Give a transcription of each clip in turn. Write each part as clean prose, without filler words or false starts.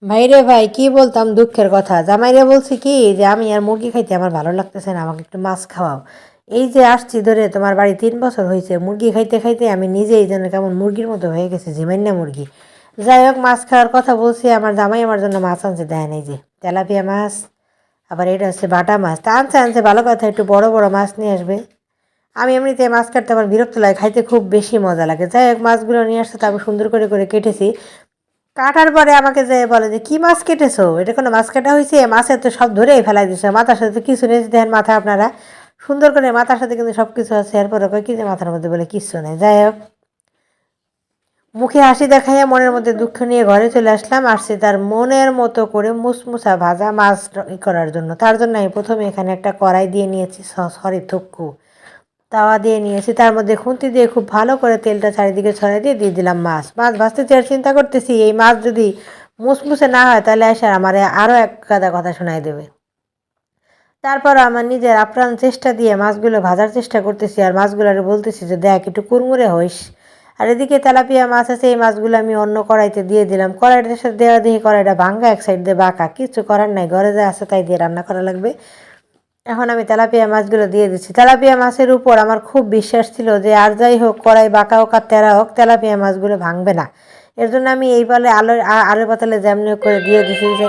ভাইরে ভাই কি বলতাম দুঃখের কথা, জামাইরে বলছি কি যে আমি আর মুরগি খাইতে আমার ভালো লাগতেছে না, আমাকে একটু মাছ খাওয়াও। এই যে আসছি ধরে তোমার বাড়ি 3 বছর হয়েছে, মুরগি খাইতে খাইতে আমি নিজেই যেন কেমন মুরগির মতো হয়ে গেছে, জিমাইন্না মুরগি। যাই হোক, মাছ খাওয়ার কথা বলছি, আমার জামাই আমার জন্য মাছ আনছে, দেয় নাই যে তেলাপিয়া মাছ, আবার এটা হচ্ছে বাটা মাছ। তা আনছে আনছে ভালো কথা, একটু বড় বড় মাছ নিয়ে আসবে। আমি এমনিতে মাছ কাটতে আমার বিরক্ত লাগে, খাইতে খুব বেশি মজা লাগে। যাই হোক, মাছগুলো নিয়ে আসছে, তারপর সুন্দর করে করে কেটেছি। কাটার পরে আমাকে যে বলে যে কি মাছ কেটেছো, এটা কোনো মাছ কাটা হয়েছে? মাছের তো সব ধরেই ফেলাই দিছে, মাথার সাথে তো কিছু নেই, দেখেন মাথা আপনারা সুন্দর করে, মাথার সাথে কিন্তু সব কিছু আছে। এরপরে কয় কি যে মাথার মধ্যে বলে কিচ্ছু নেই। যাই হোক, মুখে হাসি দেখাইয়া মনের মধ্যে দুঃখ নিয়ে ঘরে চলে আসলাম। আসছি তার মনের মতো করে মুসমুসা ভাজা মাছ করার জন্য। তার জন্য আমি প্রথমে এখানে একটা কড়াই দিয়ে নিয়েছি, সরি থুক্কু, তাওয়া দিয়ে নিয়েছি। তার মধ্যে খুন্তি দিয়ে খুব ভালো করে তেলটা চারিদিকে ছড়াই দিয়ে দিয়ে দিলাম মাছ। মাছ ভাজতেছি আর চিন্তা করতেছি, এই মাছ যদি মুসমুসে না হয় তাহলে এসে আমার আরও এক গাদা কথা শোনাই দেবে। তারপর আমার নিজের আপ্রাণ চেষ্টা দিয়ে মাছগুলো ভাজার চেষ্টা করতেছি, আর মাছগুলোরে বলতেছি যে দেখ একটু কুড়মুড়ে হইস। আর এদিকে তেলাপিয়া মাছ আছে, এই মাছগুলো আমি অন্য কড়াইতে দিয়ে দিলাম। কড়াইটার সাথে দেওয়া দেখি কড়াইটা ভাঙ্গা, এক সাইড দিয়ে বাঁকা, কিছু করার নাই, ঘরে যা আছে তাই দিয়ে রান্না করা লাগবে। এখন আমি তেলাপিয়া মাছগুলো দিয়ে দিচ্ছি। তেলাপিয়া মাছের উপর আমার খুব বিশ্বাস ছিল যে আর যাই হোক, কড়াই বাঁকা হোক আর তেরা হোক, তেলাপিয়া মাছগুলো ভাঙবে না। এর জন্য আমি এই বলে আলোর পাতালে যেমনি করে দিয়ে দিছি যে।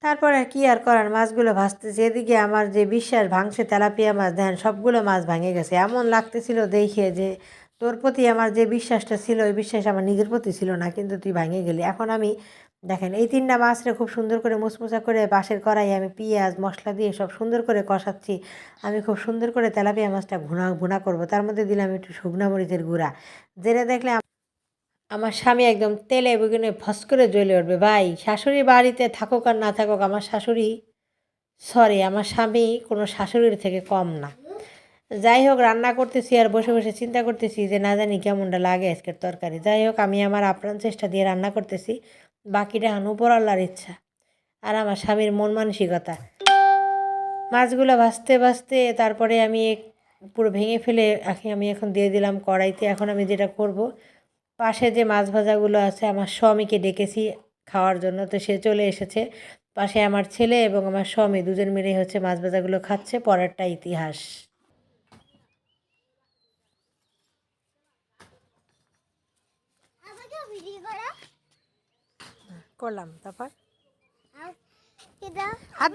তারপরে কি আর করার, মাছগুলো ভাজতেছি, এদিকে আমার যে বিশ্বাস ভাঙছে তেলাপিয়া মাছ, দেখেন সবগুলো মাছ ভেঙে গেছে। এমন লাগতেছিল দেখে যে তোর প্রতি আমার যে বিশ্বাসটা ছিল, ওই বিশ্বাস আমার নিজের প্রতি ছিল না, কিন্তু তুই ভেঙে গেলি। এখন আমি দেখেন এই 3টা মাছরে খুব সুন্দর করে মুচমুচা করে পাশের কড়াই আমি পেঁয়াজ মশলা দিয়ে সব সুন্দর করে কষাচ্ছি। আমি খুব সুন্দর করে তেলাপিয়া মাছটা ভুনা ভুনা করবো, তার মধ্যে দিলাম একটু শুকনা মরিচের গুঁড়া, যেটা দেখলে আমার স্বামী একদম তেলে বেগুনে ফস করে জ্বলে উঠবে। ভাই, শাশুড়ি বাড়িতে থাকুক আর না থাকুক, আমার শাশুড়ি, সরি আমার স্বামী কোনো শাশুড়ির থেকে কম না। যাই হোক, রান্না করতেছি আর বসে বসে চিন্তা করতেছি যে না জানি কেমনটা লাগে আজকের তরকারি। যাই হোক, আমি আমার আপ্রাণ চেষ্টা দিয়ে রান্না করতেছি, বাকিটা হান উপর আল্লাহর ইচ্ছা আর আমার স্বামীর মন মানসিকতা। মাছগুলো ভাজতে ভাজতে তারপরে আমি পুরো ভেঙে ফেলে আমি এখন দিয়ে দিলাম কড়াইতে। এখন আমি যেটা করব, পাশে যে মাছ ভাজাগুলো আছে, আমার স্বামীকে ডেকেছি খাওয়ার জন্য, তো সে চলে এসেছে। পাশে আমার ছেলে এবং আমার স্বামী দুজন মিলেই হচ্ছে মাছ ভাজাগুলো খাচ্ছে, পরেরটা ইতিহাস। করলাম তারপর হাত